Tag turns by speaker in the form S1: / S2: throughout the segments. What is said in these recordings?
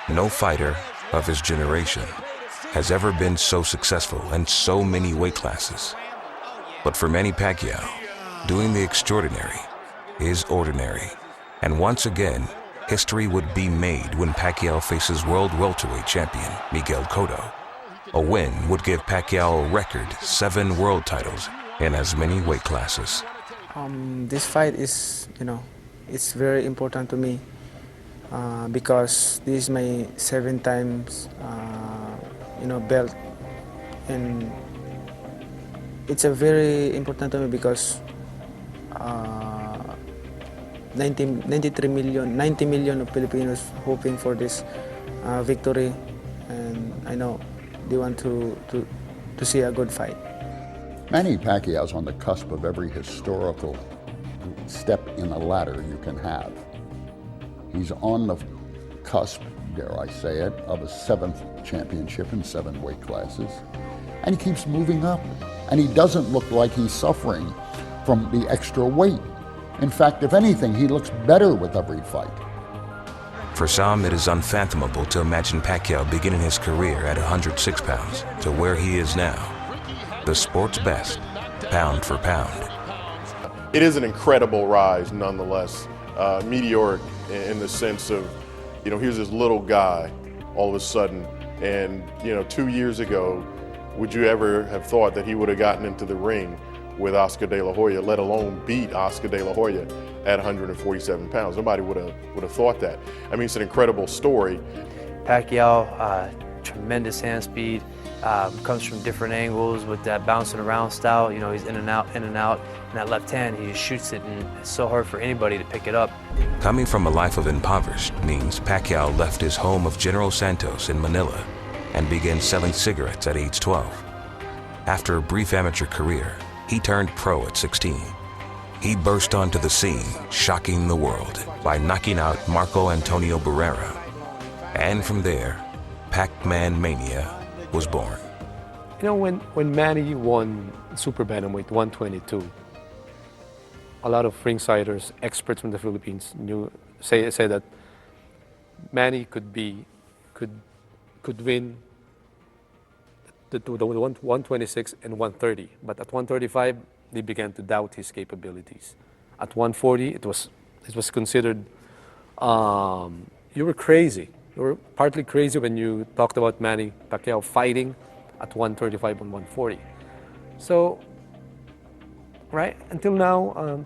S1: No fighter of his generation has ever been so successful in so many weight classes. But for Manny Pacquiao, doing the extraordinary is ordinary. And once again, history would be made when Pacquiao faces world welterweight champion Miguel Cotto. A win would give Pacquiao a record 7 world titles in as many weight classes.
S2: This fight is, it's very important to me because this is my 7 times, belt, and it's a very important to me because 90 million of Filipinos hoping for this victory, and I know they want to see a good fight.
S3: Manny Pacquiao's on the cusp of every historical step in the ladder you can have. He's on the cusp, dare I say it, of a 7th championship in 7 weight classes. And he keeps moving up. And he doesn't look like he's suffering from the extra weight. In fact, if anything, he looks better with every fight.
S1: For some, it is unfathomable to imagine Pacquiao beginning his career at 106 pounds to where he is now. The sport's best, pound for pound.
S4: It is an incredible rise, nonetheless. Meteoric in the sense of, here's this little guy all of a sudden, and 2 years ago, would you ever have thought that he would have gotten into the ring with Oscar De La Hoya, let alone beat Oscar De La Hoya at 147 pounds? Nobody would have thought that. I mean, it's an incredible story.
S5: Pacquiao, tremendous hand speed, comes from different angles with that bouncing around style. He's in and out, and that left hand, he just shoots it, and it's so hard for anybody to pick it up.
S1: Coming from a life of impoverished means Pacquiao left his home of General Santos in Manila and began selling cigarettes at age 12. After a brief amateur career, he turned pro at 16. He burst onto the scene, shocking the world by knocking out Marco Antonio Barrera. And from there, Pac-Man Mania was born.
S6: When Manny won Super Bantamweight 122, a lot of ringsiders, experts from the Philippines, say that Manny could win the 126 and 130, but at 135 they began to doubt his capabilities. At 140 it was considered you were crazy. You were partly crazy when you talked about Manny Pacquiao fighting at 135 and 140. So, right until now,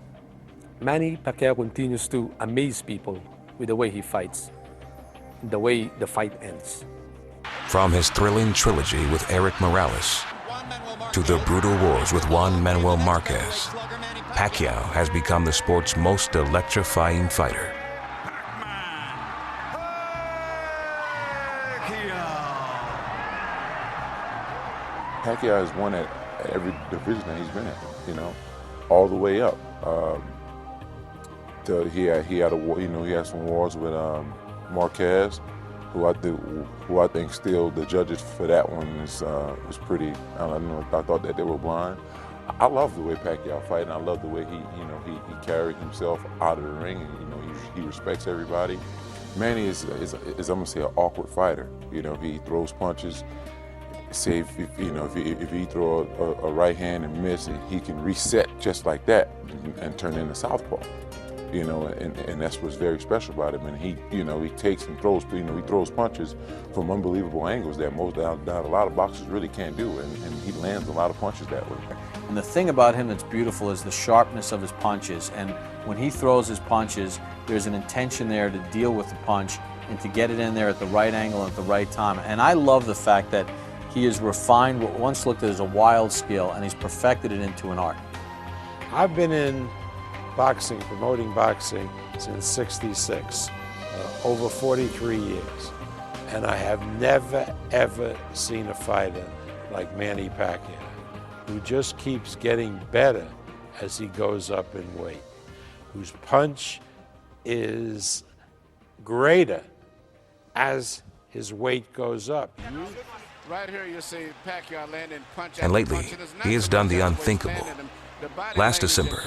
S6: Manny Pacquiao continues to amaze people with the way he fights, the way the fight ends.
S1: From his thrilling trilogy with Eric Morales to the brutal wars with Juan Manuel Marquez, Pacquiao has become the sport's most electrifying fighter.
S7: Pacquiao has won at every division that he's been in, all the way up. He had a war, he had some wars with Marquez, who I think still the judges for that one was pretty. I don't know. I thought that they were blind. I love the way Pacquiao fights, and I love the way he carried himself out of the ring, and he respects everybody. Manny is I'm gonna say an awkward fighter. He throws punches. Say if he throw a right hand and miss, he can reset just like that and turn into southpaw. And that's what's very special about him. And he takes and throws, he throws punches from unbelievable angles that a lot of boxers really can't do, and he lands a lot of punches that way.
S8: And the thing about him that's beautiful is the sharpness of his punches. And when he throws his punches, there's an intention there to deal with the punch and to get it in there at the right angle at the right time. And I love the fact that he has refined what once looked as a wild skill, and he's perfected it into an art.
S9: I've been in boxing, promoting boxing since '66, over 43 years. And I have never, ever seen a fighter like Manny Pacquiao, who just keeps getting better as he goes up in weight, whose punch is greater as his weight goes up.
S10: Right here you see Pacquiao landing punch.
S1: And lately, he has done the unthinkable. Last December,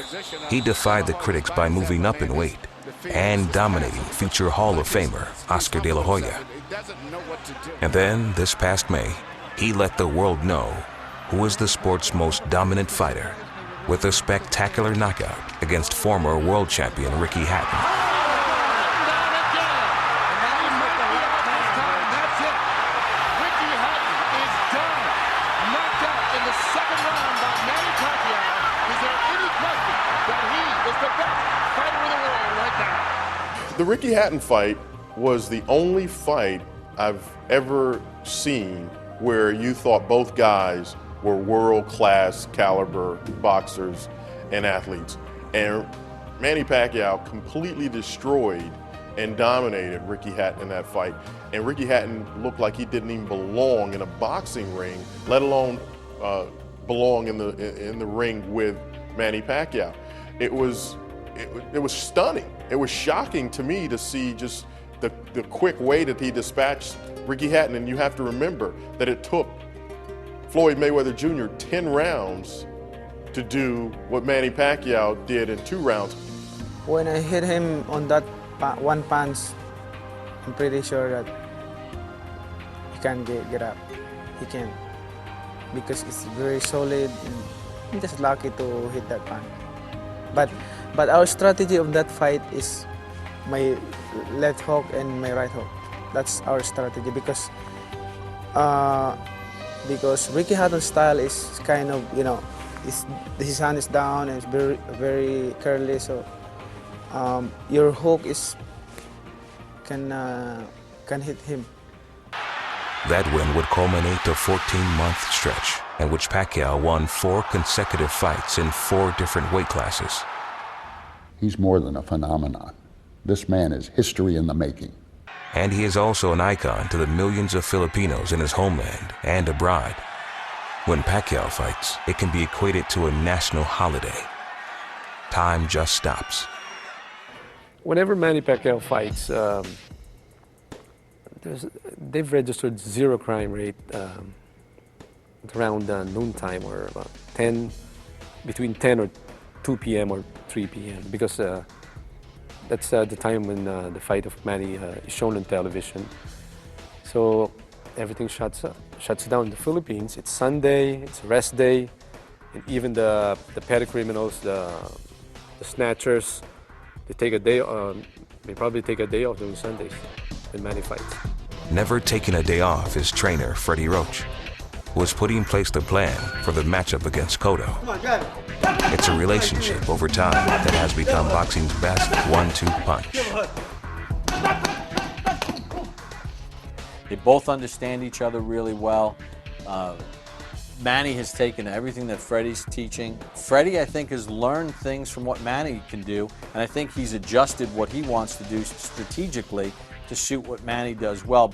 S1: he defied the critics by moving up in weight and dominating future Hall of Famer Oscar De La Hoya. And then, this past May, he let the world know who is the sport's most dominant fighter, with a spectacular knockout against former world champion Ricky Hatton.
S4: The Ricky Hatton fight was the only fight I've ever seen where you thought both guys were world-class caliber boxers and athletes. And Manny Pacquiao completely destroyed and dominated Ricky Hatton in that fight. And Ricky Hatton looked like he didn't even belong in a boxing ring, let alone belong in the ring with Manny Pacquiao. It was stunning. It was shocking to me to see just the quick way that he dispatched Ricky Hatton. And you have to remember that it took Floyd Mayweather Jr. 10 rounds to do what Manny Pacquiao did in 2 rounds.
S2: When I hit him on that one punch, I'm pretty sure that he can't get up. He can't, because it's very solid, and I'm just lucky to hit that punch. But our strategy of that fight is my left hook and my right hook. That's our strategy, because Ricky Hatton's style is kind of, his hand is down and it's very, very curly. So your hook can hit him.
S1: That win would culminate a 14-month stretch in which Pacquiao won 4 consecutive fights in 4 different weight classes.
S3: He's more than a phenomenon. This man is history in the making.
S1: And he is also an icon to the millions of Filipinos in his homeland and abroad. When Pacquiao fights, it can be equated to a national holiday. Time just stops.
S6: Whenever Manny Pacquiao fights, they've registered 0 crime rate around noontime, or about between 10 or 2 p.m. or 3 p.m. because that's the time when the fight of Manny is shown on television. So everything shuts down in the Philippines. It's Sunday, it's a rest day, and even the petty criminals, the snatchers, they probably take a day off during Sundays when Manny fights.
S1: Never taking a day off is trainer Freddie Roach, who has put in place the plan for the matchup against Cotto. It's a relationship over time that has become boxing's best 1-2 punch.
S8: They both understand each other really well. Manny has taken everything that Freddie's teaching. Freddie, I think, has learned things from what Manny can do, and I think he's adjusted what he wants to do strategically to suit what Manny does well.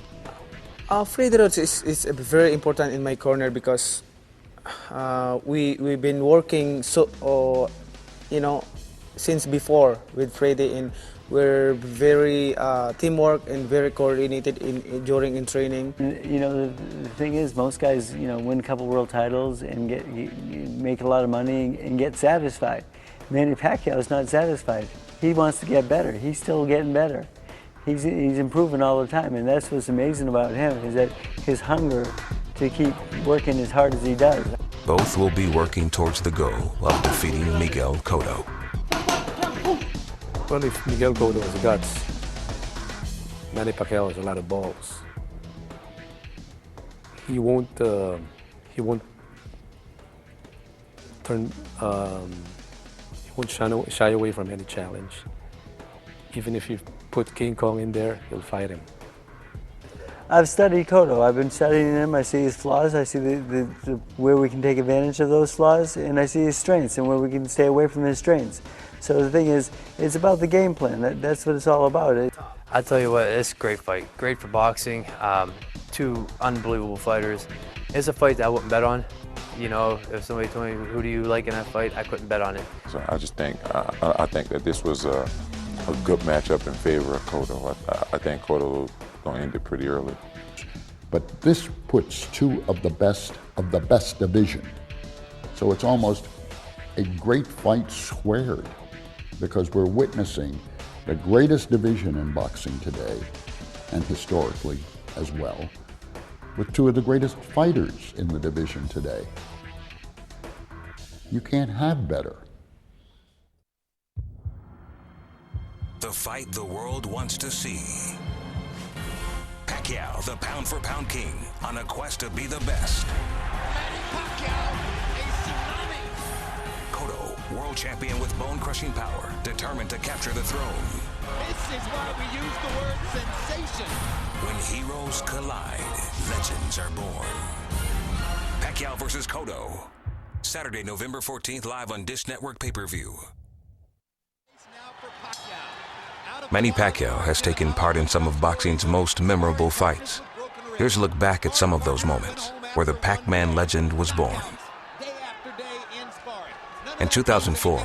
S2: Freddie Roach is very important in my corner, because we've been working since before with Freddie, and we're very teamwork and very coordinated during training.
S11: The thing is, most guys win a couple world titles and make a lot of money and get satisfied. Manny Pacquiao is not satisfied. He wants to get better. He's still getting better. He's improving all the time, and that's what's amazing about him, is that his hunger to keep working as hard as he does.
S1: Both will be working towards the goal of defeating Miguel Cotto.
S6: Well, if Miguel Cotto has guts, Manny Pacquiao has a lot of balls. He won't shy away from any challenge. Even if you put King Kong in there, he'll fight him.
S11: I've studied Cotto. I've been studying him. I see his flaws. I see where we can take advantage of those flaws, and I see his strengths and where we can stay away from his strengths. So the thing is, it's about the game plan. That's what it's all about.
S5: I tell you what, it's a great fight. Great for boxing. 2 unbelievable fighters. It's a fight that I wouldn't bet on. If somebody told me, who do you like in that fight, I couldn't bet on it.
S7: So I just think, I think that this was a good matchup in favor of Cotto. I think Cotto going to end it pretty early.
S3: But this puts 2 of the best division. So it's almost a great fight squared, because we're witnessing The greatest division in boxing today, and historically as well, with two of the greatest fighters in the division today. You can't have better.
S1: The fight the world wants to see. Pacquiao, the pound-for-pound king, on a quest to be the best. Cotto, world champion with bone-crushing power, determined to capture the throne.
S12: This is why we use the word sensation.
S1: When heroes collide, legends are born. Pacquiao versus Cotto. Saturday, November 14th, live on Dish Network pay-per-view. Manny Pacquiao has taken part in some of boxing's most memorable fights. Here's a look back at some of those moments where the Pac-Man legend was born. In 2004,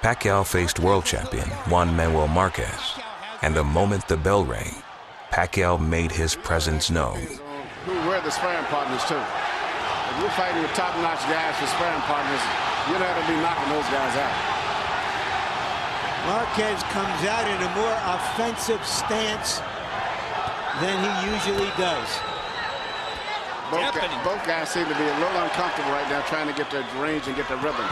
S1: Pacquiao faced world champion Juan Manuel Marquez, and the moment the bell rang, Pacquiao made his presence known.
S10: We're the sparring partners too. If you're fighting with top-notch guys for sparring partners, you're going to be knocking those guys out.
S13: Marquez comes out in a more offensive stance than he usually does.
S10: Both guys seem to be a little uncomfortable right now trying to get their range and get their rhythm.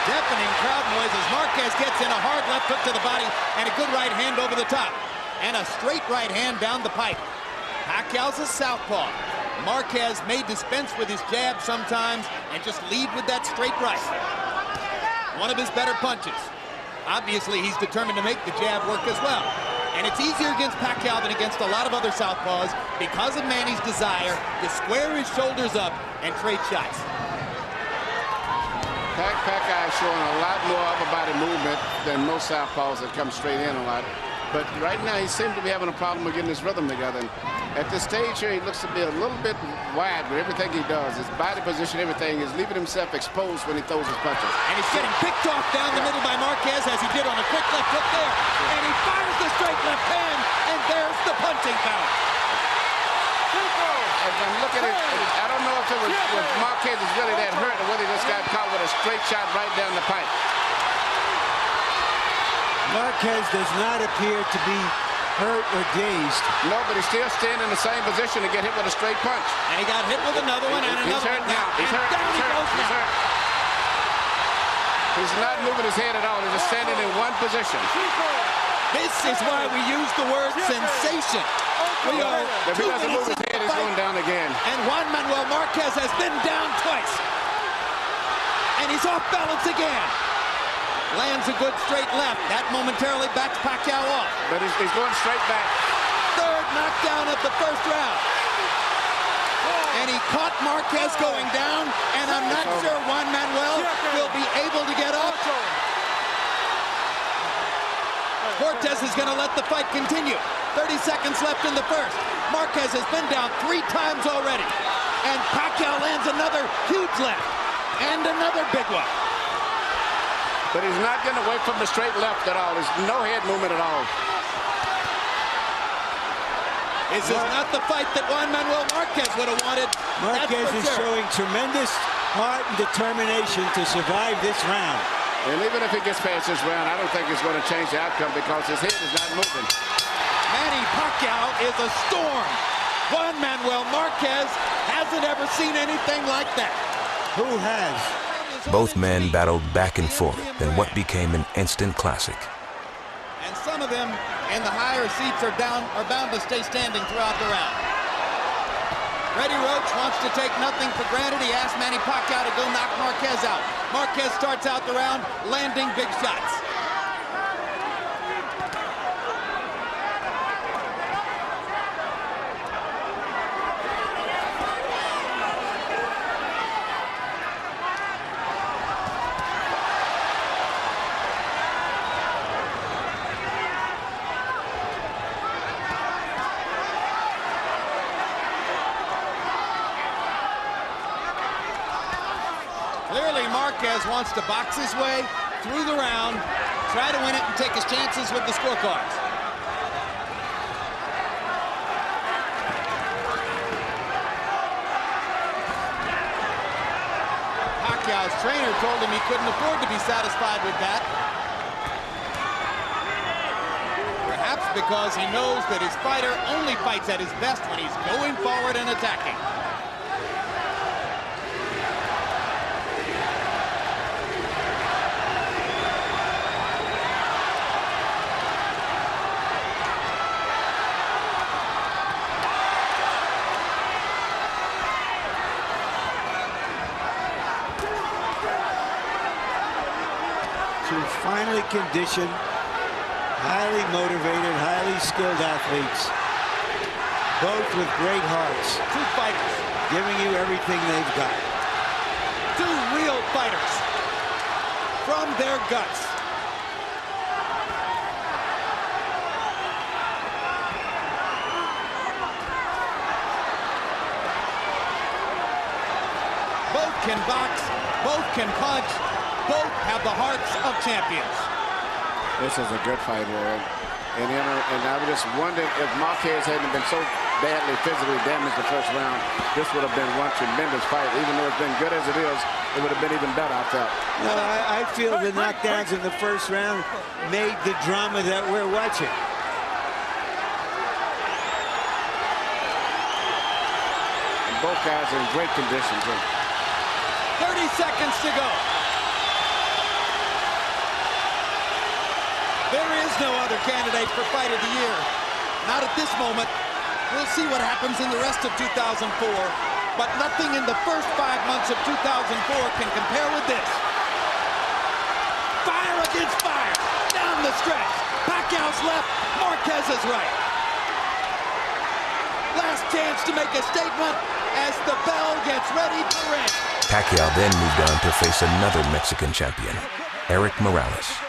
S12: Deafening crowd noise as Marquez gets in a hard left hook to the body and a good right hand over the top. And a straight right hand down the pipe. Pacquiao's a southpaw. Marquez may dispense with his jab sometimes and just lead with that straight right. One of his better punches. Obviously, he's determined to make the jab work as well. And it's easier against Pacquiao than against a lot of other southpaws because of Manny's desire to square his shoulders up and trade shots.
S10: Pacquiao is showing a lot more upper body movement than most southpaws that come straight in a lot. But right now, he seems to be having a problem with getting his rhythm together. And at this stage here, he looks to be a little bit wide with everything he does. His body position, everything, is leaving himself exposed when he throws his punches.
S12: And he's getting picked off down the middle by Marquez, as he did on a quick left hook there. And he fires the straight left hand, and there's the punching power.
S10: As I'm looking at it, I don't know if it was Marquez is really that hurt or whether he just got caught with a straight shot right down the pipe.
S13: Marquez does not appear to be hurt or dazed.
S10: No, but he's still standing in the same position to get hit with a straight punch.
S12: And he got hit with another one and another one.
S10: He's hurt now. He's hurt. He's not moving his head at all. He's just standing in one position.
S12: This is why we use the word sensation. We are
S10: if he doesn't move his head, he's going down again.
S12: And Juan Manuel Marquez has been down twice. And he's off balance again. Lands a good straight left. That momentarily backs Pacquiao off.
S10: But he's going straight back.
S12: Third knockdown of the first round. And he caught Marquez going down, and I'm not sure Juan Manuel will be able to get up. Cortez is going to let the fight continue. 30 seconds left in the first. Marquez has been down 3 times already. And Pacquiao lands another huge left. And another big one.
S10: But he's not getting away from the straight left at all. There's no head movement at all.
S12: This is not the fight that Juan Manuel Marquez would have wanted.
S13: Marquez is showing tremendous heart and determination to survive this round.
S10: And even if he gets past this round, I don't think it's going to change the outcome because his head is not moving.
S12: Manny Pacquiao is a storm. Juan Manuel Marquez hasn't ever seen anything like that.
S13: Who has?
S1: Both men battled back and forth in what became an instant classic.
S12: And some of them in the higher seats are bound to stay standing throughout the round. Freddie Roach wants to take nothing for granted. He asked Manny Pacquiao to go knock Marquez out. Marquez starts out the round landing big shots. Clearly, Marquez wants to box his way through the round, try to win it and take his chances with the scorecards. Pacquiao's trainer told him he couldn't afford to be satisfied with that. because he knows that his fighter only fights at his best when he's going forward and attacking.
S13: Finely conditioned, highly motivated, highly skilled athletes, both with great hearts.
S12: Two fighters
S13: giving you everything they've got.
S12: Two real fighters from their guts. Both can box, both can punch, both have the hearts of champions.
S10: This is a good fight, Lloyd. And I was just wondering if Marquez hadn't been so badly physically damaged the first round, this would have been one tremendous fight. Even though it's been good as it is, it would have been even better, I felt.
S13: No, I feel the knockdowns in the first round made the drama that we're watching.
S10: And both guys are in great condition, too.
S12: 30 seconds to go. There is no other candidate for Fight of the Year. Not at this moment. We'll see what happens in the rest of 2004. But nothing in the first 5 months of 2004 can compare with this. Fire against fire. Down the stretch. Pacquiao's left, Marquez's right. Last chance to make a statement as the bell gets ready to ring.
S1: Pacquiao then moved on to face another Mexican champion, Erik Morales.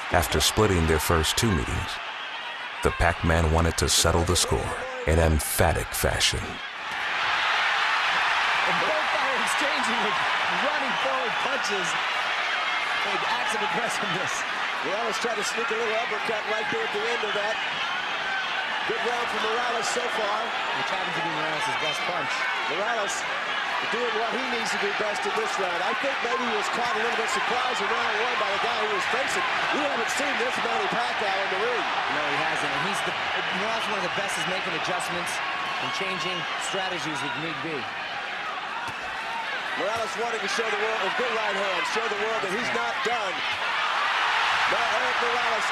S1: After splitting their first two meetings, the Pac-Man wanted to settle the score in emphatic fashion.
S14: And both fighters exchanging with running forward punches and acts of aggressiveness.
S15: Morales tried to sneak a little uppercut right there at the end of that. Good round for Morales so far.
S14: Which happens to be Morales' best punch.
S15: Morales doing what he needs to do best in this round. I think maybe he was caught a little bit surprised in round one by the guy he was facing. We haven't seen this Manny Pacquiao in the ring.
S14: No, he hasn't. And Morales is one of the best at making adjustments and changing strategies if need be.
S15: Morales wanting to show the world with good right hand, show the world that he's not done. Now Erik Morales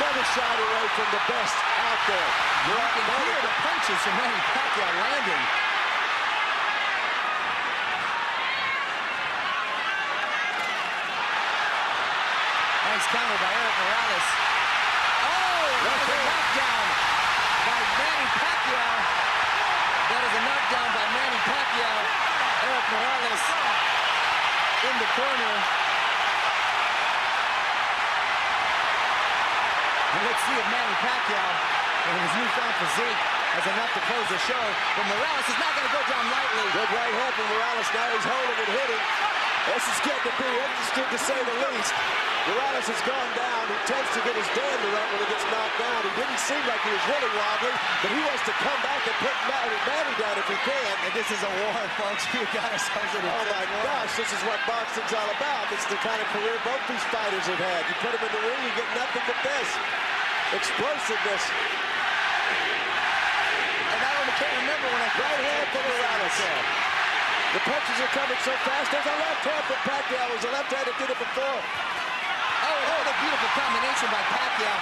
S15: never shied away from the best out there.
S14: You can hear the punches from Manny Pacquiao landing. Nice counter by Erik Morales. Oh, that is a knockdown by Manny Pacquiao. That is a knockdown by Manny Pacquiao. Erik Morales in the corner. And let's see if Manny Pacquiao and his newfound physique has enough to close the show. But Morales is not going to go down lightly.
S15: Good right hand from Morales. Now he's holding and hitting. This is getting to be interesting to say the least. Morales has gone down. He tends to get his dander up when he gets knocked down. He didn't seem like he was really wobbly, but he wants to come back and put Manny down if he can.
S14: And this is a war, folks. We got ourselves in a
S15: Oh my gosh, this is what boxing's all about. This is the kind of career both these fighters have had. You put them in the ring, you get nothing but this. Explosiveness.
S14: And I can't remember when I
S15: right hand from Morales. The punches are coming so fast. There's a left hand from Pacquiao. It was a left hand that did it before.
S14: Oh, what a beautiful combination by Pacquiao.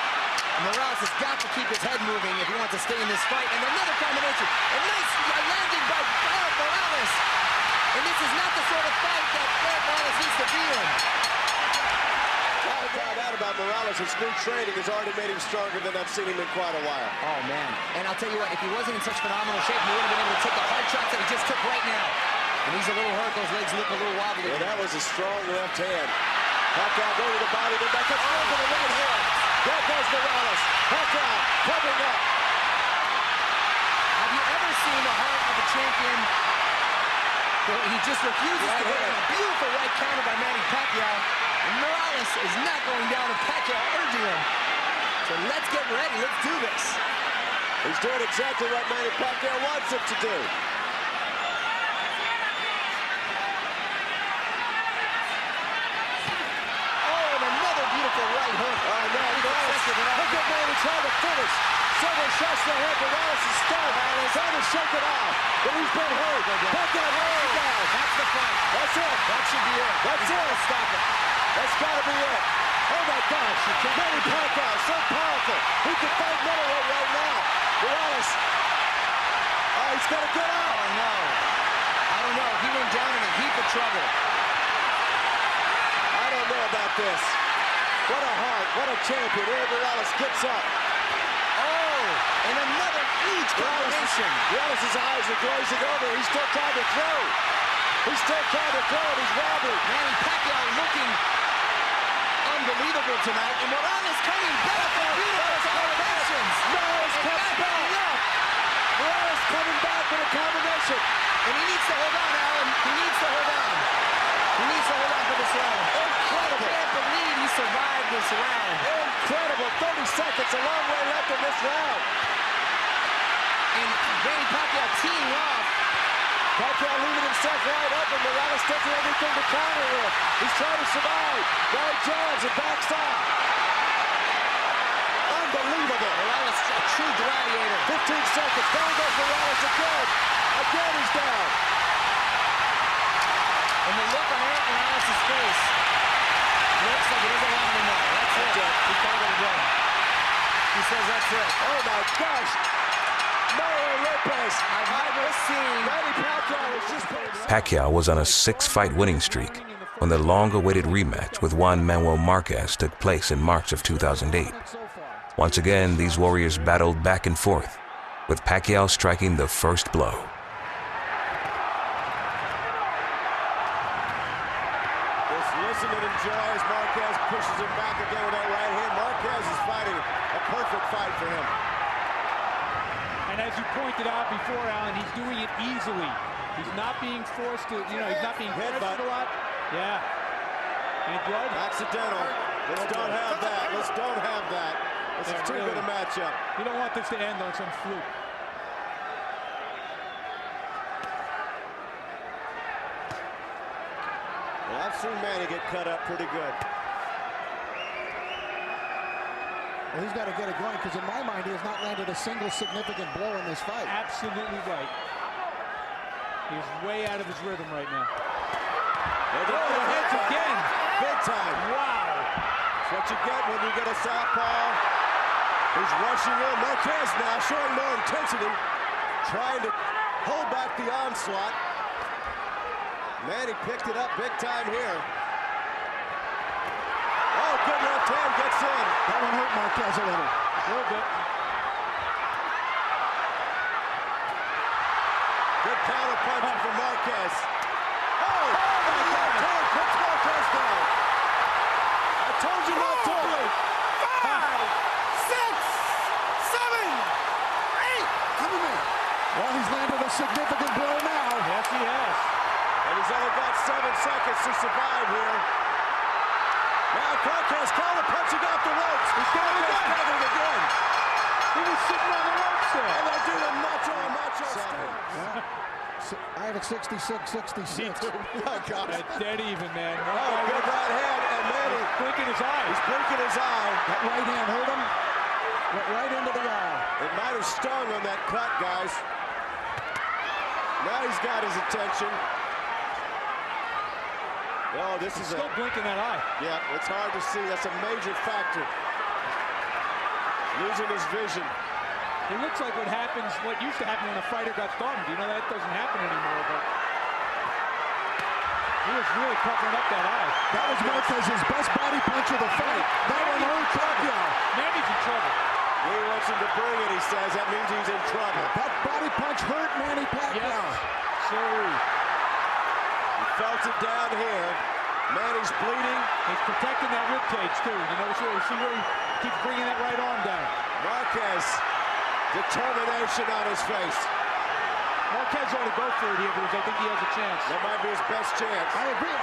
S14: Morales has got to keep his head moving if he wants to stay in this fight. And another combination. A nice landing by Erik Morales. And this is not the sort of fight that Erik Morales needs to be in.
S15: Without a doubt about Morales, his new training has already made him stronger than I've seen him in quite a while.
S14: Oh, man. And I'll tell you what, if he wasn't in such phenomenal shape, he wouldn't have been able to take the hard shots that he just took right now. And he's a little hurt. Those legs look a little wobbly.
S15: Yeah, that was a strong left hand. Pacquiao going to the body, then back up strong to the right hand. There goes Morales. Pacquiao covering up.
S14: Have you ever seen the heart of a champion? He just refuses to hit. A beautiful right counter by Manny Pacquiao. And Morales is not going down, and Pacquiao urging him. So let's get ready. Let's do this.
S15: He's doing exactly what Manny Pacquiao wants him to do.
S14: Right hook.
S15: Oh, no, look at Manny trying to finish. Several shots to the head. Morales is stunned. Trying to shake it off. But he's been hurt. Pacquiao knocks him down.
S12: That's the fight.
S15: That's it.
S12: That should be it.
S15: That's it.
S12: Stop it.
S15: That's got to be it. Oh my gosh. Manny Pacquiao, so powerful. He can fight middleweight right now. Morales. Oh, he's got to get out.
S12: Oh, no. I don't know. He went down in a heap of trouble.
S15: I don't know about this. What a heart. What a champion. Eddie Morales gets up.
S12: Oh, and another huge combination.
S15: Morales' eyes are glazing over. He's still trying to throw. He's still trying to throw, and he's wobbling.
S12: Manny Pacquiao looking unbelievable tonight, and Morales coming back with beautiful combinations.
S15: Morales comes back. Morales coming back with a combination.
S12: And he needs to hold on, Alan. He needs to hold on. He needs to hold on for this round.
S15: Incredible.
S12: I can't believe he survived this round.
S15: Incredible. 30 seconds, a long way left in this round.
S12: And Manny Pacquiao teeing off.
S15: Pacquiao leaving himself wide open. Morales doesn't have anything to counter with. He's trying to survive. Now he jabs and backs off. Unbelievable.
S12: Morales, a true gladiator.
S15: 15 seconds. Down goes Morales again. Again he's down.
S12: And the look on Eric Morales' face looks like he doesn't want him anymore. That's it. He called it a day. He says that's it.
S15: Oh my gosh. Mario Lopez.
S12: I've never seen.
S15: Manny Pacquiao was just.
S1: Pacquiao was on a 6-fight winning streak when the long-awaited rematch with Juan Manuel Marquez took place in March of 2008. Once again, these warriors battled back and forth, with Pacquiao striking the first blow.
S15: Just listen and enjoy as Marquez pushes him back again with that right hand. Marquez is fighting a perfect fight for him.
S16: And as you pointed out before, Alan, he's doing it easily. He's not being forced to, he's not being pressured a lot. Yeah. And blood.
S15: Accidental. Let's don't have that. Let's don't have that. This is too good a matchup.
S16: You don't want this to end on some fluke.
S15: Well, I've seen Manny get cut up pretty good.
S17: Well, he's got to get it going because in my mind, he has not landed a single significant blow in this fight.
S16: Absolutely right. He's way out of his rhythm right now.
S15: The
S16: heads again.
S15: Big time.
S16: Wow.
S15: That's what you get when you get a southpaw. He's rushing in. Marquez now showing more intensity, trying to hold back the onslaught. Manny picked it up big time here. Oh, good left hand gets in.
S17: That one hurt Marquez a little.
S16: A little bit.
S15: Good counter punch from Marquez. Oh my God. Puts Marquez down. I told you not to.
S17: 5, 6, 7, 8. Come here. Well, he's landed a significant blow now.
S16: Yes, he has.
S15: And he's only got 7 seconds to survive here. Now Marquez counter punching off the ropes. He's got it again.
S16: He was sitting on the ropes there.
S15: And they're doing macho style.
S17: I have it 66, 66.
S15: Oh, God.
S16: Dead even, man.
S15: Oh, good right hand. And Manny.
S16: He's blinking his eye.
S15: He's blinking his eye.
S17: That right hand hurt him. Went right into the eye.
S15: It might have stung on that cut, guys. Now he's got his attention. Oh, this is
S16: still blinking that eye.
S15: Yeah, it's hard to see. That's a major factor. Losing his vision.
S16: It looks like what used to happen when a fighter got thumbed. That doesn't happen anymore, but he was really covering up that eye.
S17: That was Marquez's best body punch of the fight. That one hurt Pacquiao.
S16: Manny's in trouble.
S15: He wants him to bring it, he says. That means he's in trouble.
S17: That body punch hurt Manny Pacquiao.
S16: Yes. So
S15: he felt it down here. Manny's bleeding.
S16: He's protecting that rib cage, too. See where he keeps bringing that right arm down.
S15: Marquez, determination on his face.
S16: Marquez ought to go for it here because I think he has a chance.
S15: That might be his best chance.
S17: I agree.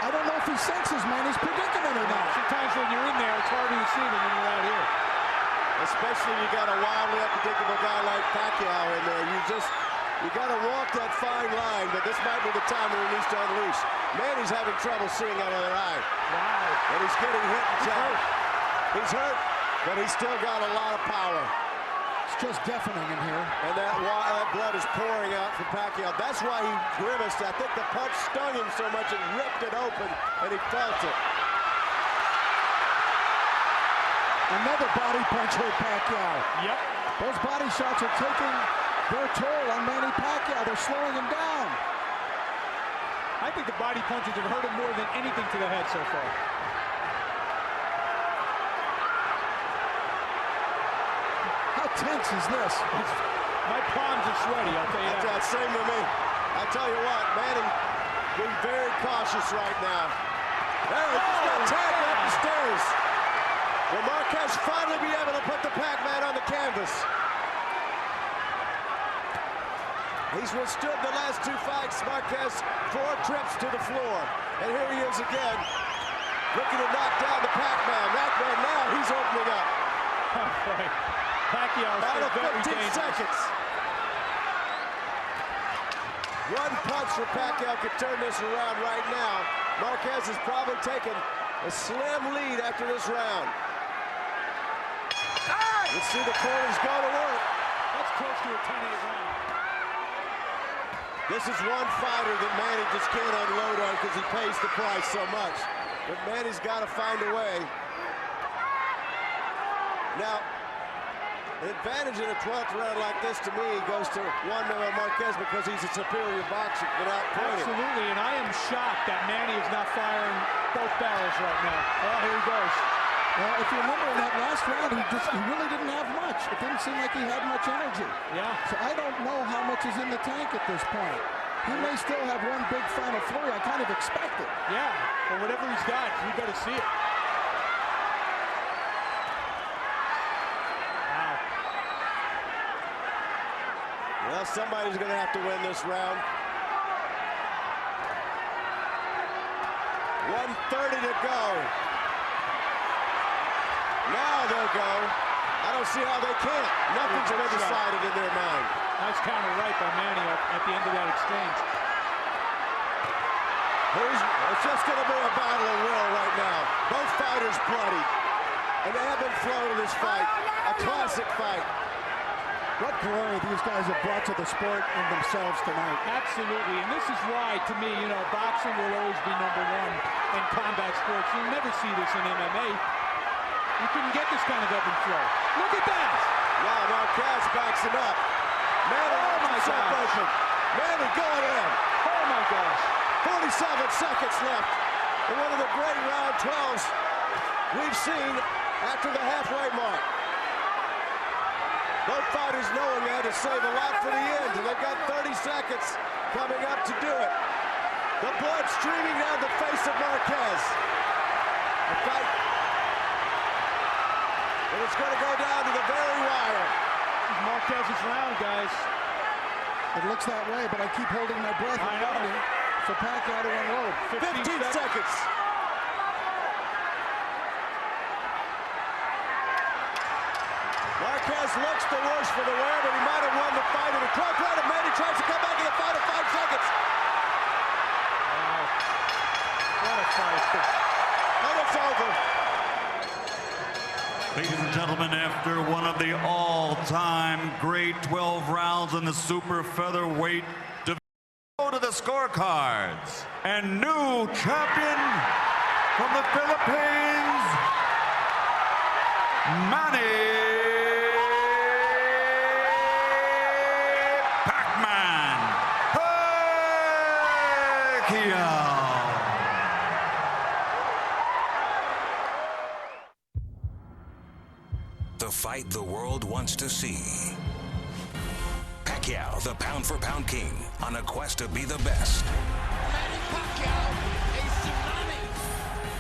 S17: I don't know if he senses Manny's predicament or not.
S16: Sometimes when you're in there, it's harder to see than when you're out here.
S15: Especially you got a wildly unpredictable guy like Pacquiao in there. You got to walk that fine line, but this might be the time when he needs to unleash. Manny's having trouble seeing out of their eye.
S16: Wow.
S15: And he's getting hit and jabbed. He's hurt. but he's still got a lot of power.
S17: It's just deafening in here.
S15: And that blood is pouring out from Pacquiao. That's why he grimaced. I think the punch stung him so much it ripped it open, and he felt it.
S17: Another body punch hurt Pacquiao.
S16: Yep.
S17: Those body shots are taking their toll on Manny Pacquiao. They're slowing him down.
S16: I think the body punches have hurt him more than anything to the head so far.
S17: How tense is this?
S16: My palms are sweaty, I'll tell you that.
S15: That's same with me. I tell you what, Manny, be very cautious right now. There, he just got tagged up the stairs. Will Marquez finally be able to put the Pac-Man on the canvas? He's withstood the last two fights, Marquez, 4 trips to the floor. And here he is again, looking to knock down the Pac-Man. Pac-Man now, he's opening up.
S16: Oh, boy. Pacquiao
S15: Out of 15
S16: dangerous.
S15: seconds. One punch for Pacquiao could turn this around right now. Marquez has probably taken a slim lead after this round. Let's see the corners go to work.
S16: That's close to a 10-8 round.
S15: This is one fighter that Manny just can't unload on because he pays the price so much. But Manny's got to find a way. Now, the advantage in a 12th round like this to me goes to Juan Manuel Marquez because he's a superior boxer without pointing.
S16: Absolutely, and I am shocked that Manny is not firing both barrels right now. Oh, here he goes.
S17: Well, if you remember in that last round, he really didn't have much. It didn't seem like he had much energy.
S16: Yeah.
S17: So I don't know how much is in the tank at this point. He may still have one big final flurry. I kind of expect it.
S16: Yeah, but whatever he's got, we better see it. Wow.
S15: Well, somebody's going to have to win this round. 1:30 to go. Now they'll go. I don't see how they can't. Nothing's been decided in their mind.
S16: Nice counter right by Manny at the end of that exchange.
S15: It's just going to be a battle of will right now. Both fighters bloody. And they have been flown in this fight. A classic fight.
S17: What glory these guys have brought to the sport and themselves tonight.
S16: Absolutely, and this is why, to me, boxing will always be number one in combat sports. You'll never see this in MMA. You couldn't get this kind of ebb and flow. Look at that!
S15: Wow, Marquez backs him up. Manny,
S16: oh my gosh!
S15: Manny going in.
S16: Oh my gosh!
S15: 47 seconds left in one of the great round 12s we've seen after the halfway mark. Both fighters knowing they had to save a lot for the end, and they've got 30 seconds coming up to do it. The blood streaming down the face of Marquez. The fight. And it's going to go down to the very wire.
S16: Marquez's round, guys.
S17: It looks that way, but I keep holding my breath and waiting for Pacquiao to unload.
S15: 15 seconds. Marquez looks the worst for the wear, but he might have won the fight in a close round. And Manny tries to come back in the final 5 seconds.
S16: Wow. What a fight.
S15: And it's over.
S18: Ladies and gentlemen, after one of the all-time great 12 rounds in the super featherweight division, go to the scorecards. And new champion from the Philippines, Manny Pac-Man Pacquiao.
S1: The fight the world wants to see. Pacquiao, the pound-for-pound king, on a quest to be the best.
S14: Manny Pacquiao, a tsunami.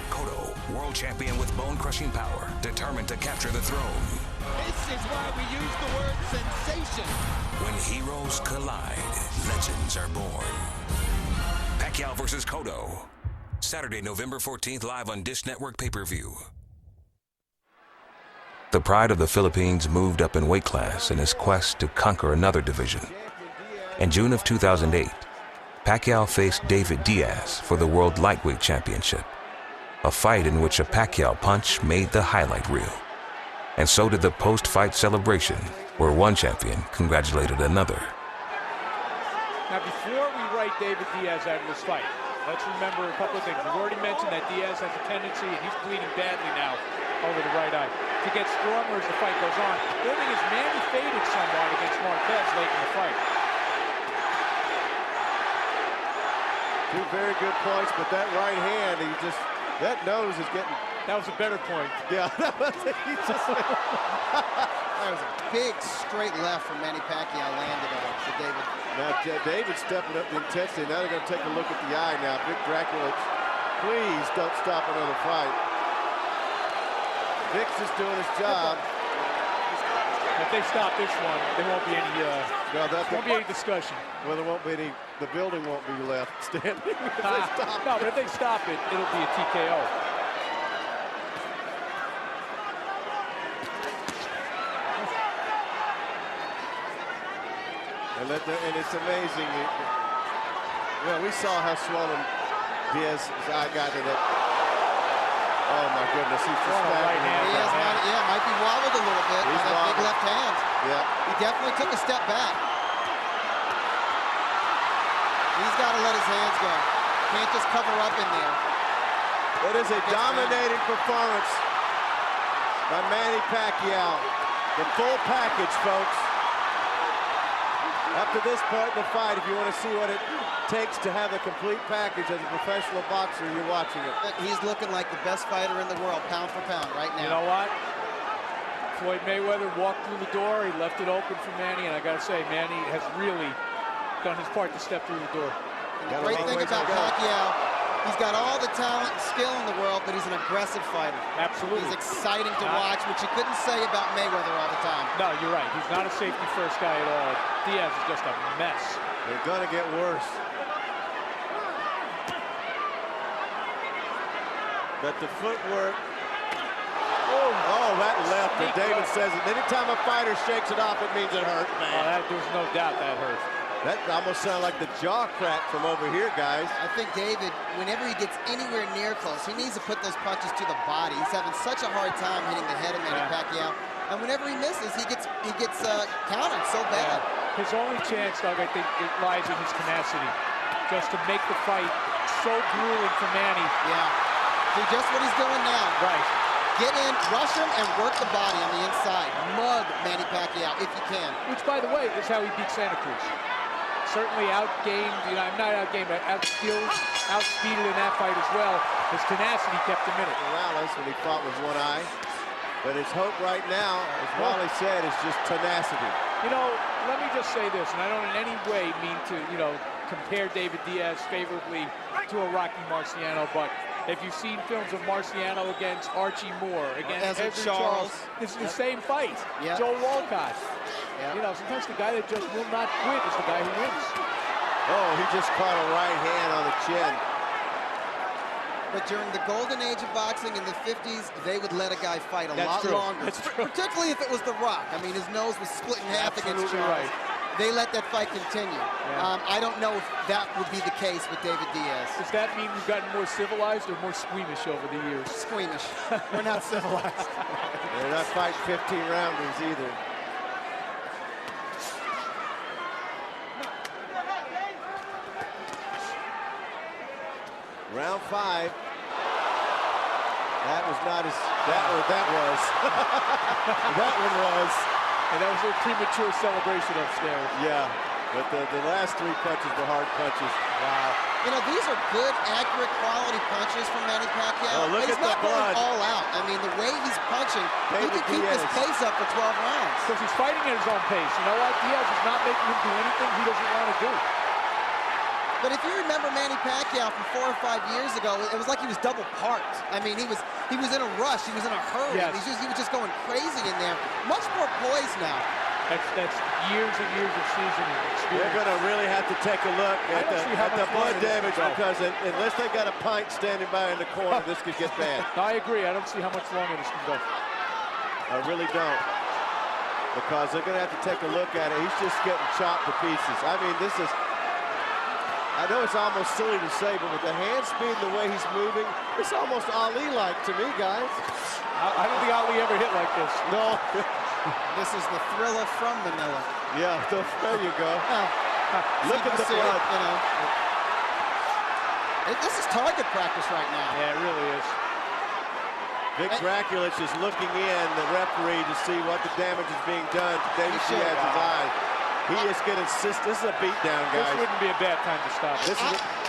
S1: Cotto, world champion with bone-crushing power, determined to capture the throne.
S14: This is why we use the word sensation.
S1: When heroes collide, legends are born. Pacquiao versus Cotto. Saturday, November 14th, live on Dish Network pay-per-view. The pride of the Philippines moved up in weight class in his quest to conquer another division. In June of 2008, Pacquiao faced David Diaz for the World Lightweight Championship, a fight in which a Pacquiao punch made the highlight reel. And so did the post-fight celebration, where one champion congratulated another.
S16: Now, before we write David Diaz out of this fight, let's remember a couple of things. We've already mentioned that Diaz has a tendency, and he's bleeding badly now over the right eye, to get stronger as the fight goes on. The other thing is Manny faded somewhat against Marquez late in the fight.
S15: Two very good points, but that right hand, that nose is getting...
S16: That was a better point.
S15: Yeah, that was
S14: That was a big straight left from Manny Pacquiao landed on to David.
S15: Now David's stepping up the intensity. Now they're going to take a look at the eye now. Vic Dracula, please don't stop another fight. Vic's just doing his job.
S16: If they stop this one, there won't be any discussion.
S15: Well, there won't be any. The building won't be left standing.
S16: No, but if they stop it, it'll be a TKO.
S15: And it's amazing. We saw how swollen Diaz's eye got in it. Oh my goodness, he's just
S14: right hand. Diaz might be wobbled a little bit by that big left hand.
S15: Yeah.
S14: He definitely took a step back. He's got to let his hands go. Can't just cover up in there.
S15: It is a dominating performance by Manny Pacquiao. The full package, folks. Up to this point in the fight, if you want to see what it takes to have a complete package as a professional boxer, you're watching it.
S14: He's looking like the best fighter in the world, pound for pound, right now.
S16: You know what? Floyd Mayweather walked through the door. He left it open for Manny, and I got to say, Manny has really done his part to step through the door.
S14: And the great thing about Pacquiao, he's got all the talent and skill in the world, but he's an aggressive fighter.
S16: Absolutely.
S14: He's exciting to watch, which you couldn't say about Mayweather all the time.
S16: No, you're right. He's not a safety-first guy at all. Diaz is just a mess.
S15: They're going to get worse. But the footwork. Oh, that left. And David says it. Anytime a fighter shakes it off, it means it hurt, man.
S16: There's no doubt that hurt.
S15: That almost sounded like the jaw crack from over here, guys.
S14: I think David, whenever he gets anywhere near close, he needs to put those punches to the body. He's having such a hard time hitting the head of Manny Pacquiao. And whenever he misses, he gets countered so bad.
S16: His only chance, Doug, I think, it lies in his tenacity. Just to make the fight so grueling for Manny.
S14: Yeah. Do just what he's doing now.
S16: Right.
S14: Get in, rush him, and work the body on the inside. Mug Manny Pacquiao if you can.
S16: Which, by the way, is how he beat Santa Cruz. Certainly outgained, not outgained, but outspeeded in that fight as well. His tenacity kept him in it.
S15: Morales, when he fought with one eye. But his hope right now, as Wally said, is just tenacity.
S16: You know, let me just say this, and I don't in any way mean to, compare David Diaz favorably to a Rocky Marciano, but if you've seen films of Marciano against Archie Moore, against Ezra Charles, this is the same fight.
S14: Yep.
S16: Joe Walcott.
S14: Yep.
S16: Sometimes the guy that just will not quit is the guy who wins.
S15: Oh, he just caught a right hand on the chin.
S14: But during the golden age of boxing in the 50s, they would let a guy fight a lot longer.
S16: That's true.
S14: Particularly if it was The Rock. I mean, his nose was split in half against Charles.
S16: Right.
S14: They let that fight continue.
S16: Yeah.
S14: I don't know if that would be the case with David Diaz.
S16: Does that mean we've gotten more civilized or more squeamish over the years?
S14: Squeamish. We're not civilized.
S15: They're not fighting 15 rounders either. Round 5. That was not as that was. That one was.
S16: And that was a premature celebration upstairs.
S15: Yeah, but the last 3 punches were hard punches. Wow.
S14: These are good, accurate, quality punches from Manny Pacquiao.
S15: Oh, look
S14: he's
S15: at the
S14: not
S15: blood.
S14: going all out. I mean, the way he's punching, he can keep his pace up for 12 rounds.
S16: Because he's fighting at his own pace. You know what? Diaz is not making him do anything he doesn't want to do.
S14: But if you remember Manny Pacquiao from 4 or 5 years ago, it was like he was double parked. I mean, he was in a rush. He was in a hurry.
S16: Yes.
S14: He was just going crazy in there. Much more poised now.
S16: That's years and years of seasoning experience.
S15: They're going to really have to take a look at the blood damage because unless they got a pint standing by in the corner, this could get bad.
S16: I agree. I don't see how much longer this can go.
S15: I really don't. Because they're going to have to take a look at it. He's just getting chopped to pieces. I mean, this is... I know it's almost silly to say, but with the hand speed and the way he's moving, it's almost Ali-like to me, guys.
S16: I don't think Ali ever hit like this.
S15: No.
S12: This is the Thriller from Manila.
S15: Yeah, there you go.
S12: Well,
S15: look at the blood.
S12: You know, this is target practice right now.
S16: Yeah, it really is.
S15: Vic Draculich is looking in, the referee, to see what the damage is being done to David Diaz's eye. He is going to insist. This is a beatdown, guys.
S16: This wouldn't be a bad time to stop it.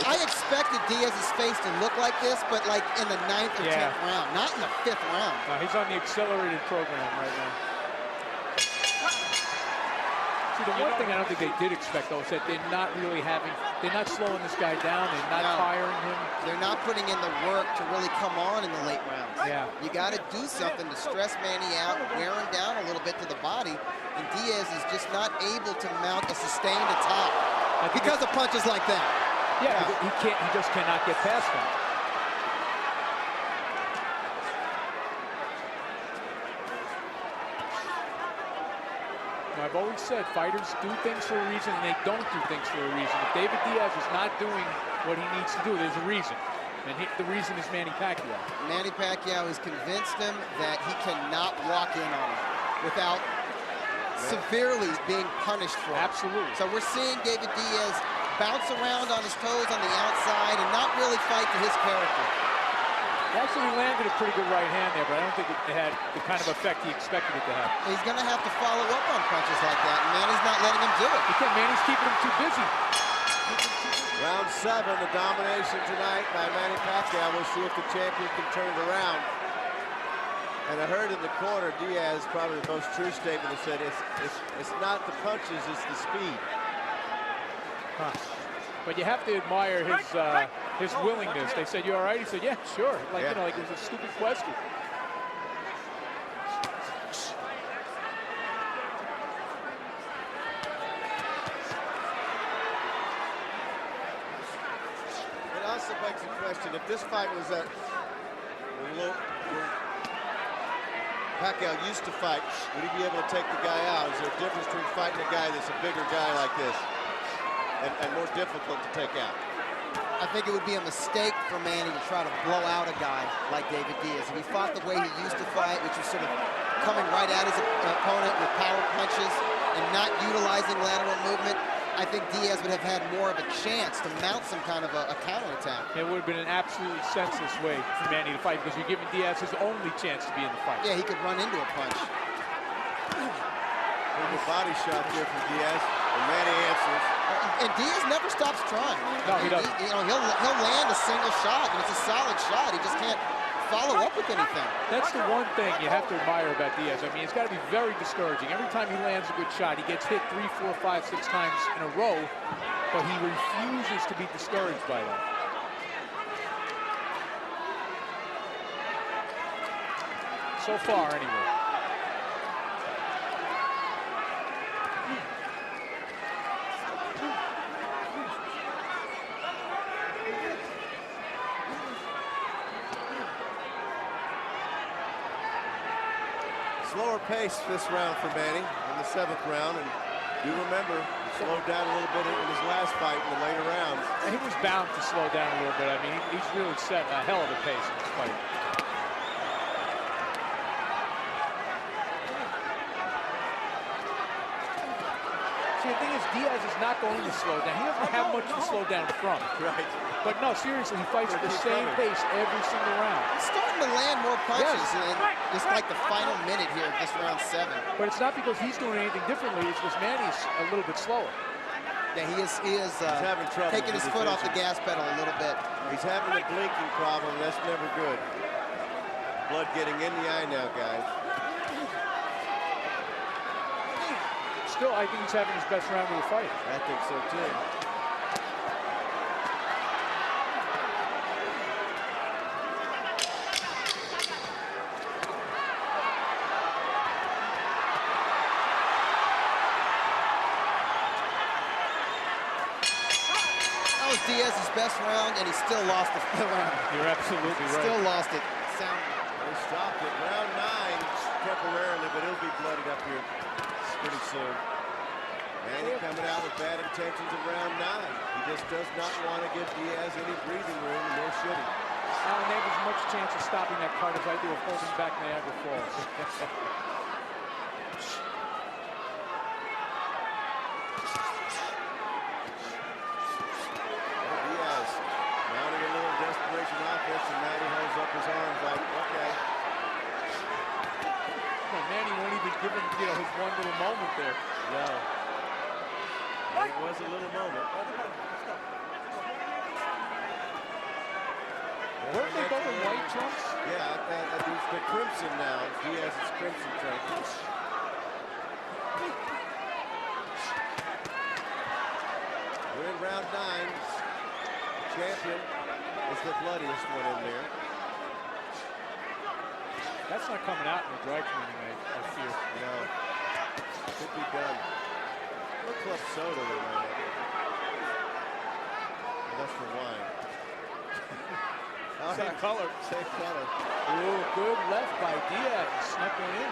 S12: I expected Diaz's face to look like this, but like in the 9th or 10th round, not in the 5th round.
S16: No, he's on the accelerated program right now. See, the one thing I don't think they did expect, though, is that they're not slowing this guy down. They're not firing him.
S12: They're not putting in the work to really come on in the late rounds.
S16: Yeah.
S12: You got to do something to stress Manny out, wear him down a little bit to the body, and Diaz is just not able to mount a sustained attack because of punches like that.
S16: Yeah, he can't. He just cannot get past that. I've always said fighters do things for a reason and they don't do things for a reason. If David Diaz is not doing what he needs to do, there's a reason. And the reason is Manny Pacquiao.
S12: Manny Pacquiao has convinced him that he cannot walk in on him without severely being punished for it.
S16: Absolutely.
S12: So we're seeing David Diaz bounce around on his toes on the outside and not really fight to his character.
S16: He actually landed a pretty good right hand there, but I don't think it had the kind of effect he expected it to have.
S12: He's going to have to follow up on punches like that, and Manny's not letting him do it.
S16: Manny's keeping him too busy.
S15: Round 7, the domination tonight by Manny Pacquiao. We'll see if the champion can turn it around. And I heard in the corner, Diaz, probably the most true statement, that said it's not the punches, it's the speed.
S16: Huh. But you have to admire his willingness. They said, "You all right?" He said, "Yeah, sure." Like you know, like it was a stupid question.
S15: It also begs the question: if this fight was at when Pacquiao used to fight, would he be able to take the guy out? Is there a difference between fighting a guy that's a bigger guy like this and more difficult to take out?
S12: I think it would be a mistake for Manny to try to blow out a guy like David Diaz. If he fought the way he used to fight, which was sort of coming right at his opponent with power punches and not utilizing lateral movement, I think Diaz would have had more of a chance to mount some kind of a counterattack.
S16: It would have been an absolutely senseless way for Manny to fight because you're giving Diaz his only chance to be in the fight.
S12: Yeah, he could run into a punch.
S15: There's a body shot there from Diaz, and Manny answers.
S12: And Diaz never stops trying.
S16: No, he doesn't.
S12: He'll land a single shot, and it's a solid shot. He just can't follow up with anything.
S16: That's the one thing you have to admire about Diaz. I mean, it's got to be very discouraging. Every time he lands a good shot, he gets hit 3, 4, 5, 6 times in a row, but he refuses to be discouraged by that. So far, anyway.
S15: Slower pace this round for Manny in the 7th round, and do remember, he slowed down a little bit in his last fight in the later rounds.
S16: And he was bound to slow down a little bit. I mean, he's really set a hell of a pace in this fight. See, the thing is, Diaz is not going to slow down. He doesn't have much to slow down from.
S15: Right.
S16: But no, seriously, he fights at the same pace every single round.
S12: He's starting to land more punches in just like the final minute here of this round 7.
S16: But it's not because he's doing anything differently. It's because Manny's a little bit slower.
S12: Yeah, he is
S15: having trouble
S12: taking his foot off the gas pedal a little bit.
S15: He's having a blinking problem. That's never good. Blood getting in the eye now, guys.
S16: Still, I think he's having his best round of the fight.
S15: I think so, too.
S12: That was Diaz's best round, and he still lost the round.
S16: You're absolutely right.
S12: Still lost it.
S15: They stopped it. Round 9 temporarily, but it'll be bloodied up here pretty soon. Manny coming out with bad intentions in round 9. He just does not want to give Diaz any breathing room, and nor should he.
S16: I don't have as much chance of stopping that card as I do of holding back Niagara Falls.
S15: Diaz mounting a little desperation offense, and Manny holds up his arms like, okay.
S16: Well, Manny won't even give him, his one little moment there.
S15: No. And it was a little moment.
S16: Weren't they both in white trunks?
S15: Yeah, it's the crimson now. Diaz's crimson trunks. We're in round 9. The champion is the bloodiest one in there.
S16: That's not coming out in the dry cleaning, I fear.
S15: No. Could be done. What club soda they might have. That's for wine.
S16: Same color.
S15: Same color.
S16: Ooh, good left by Diaz. Snuck one in.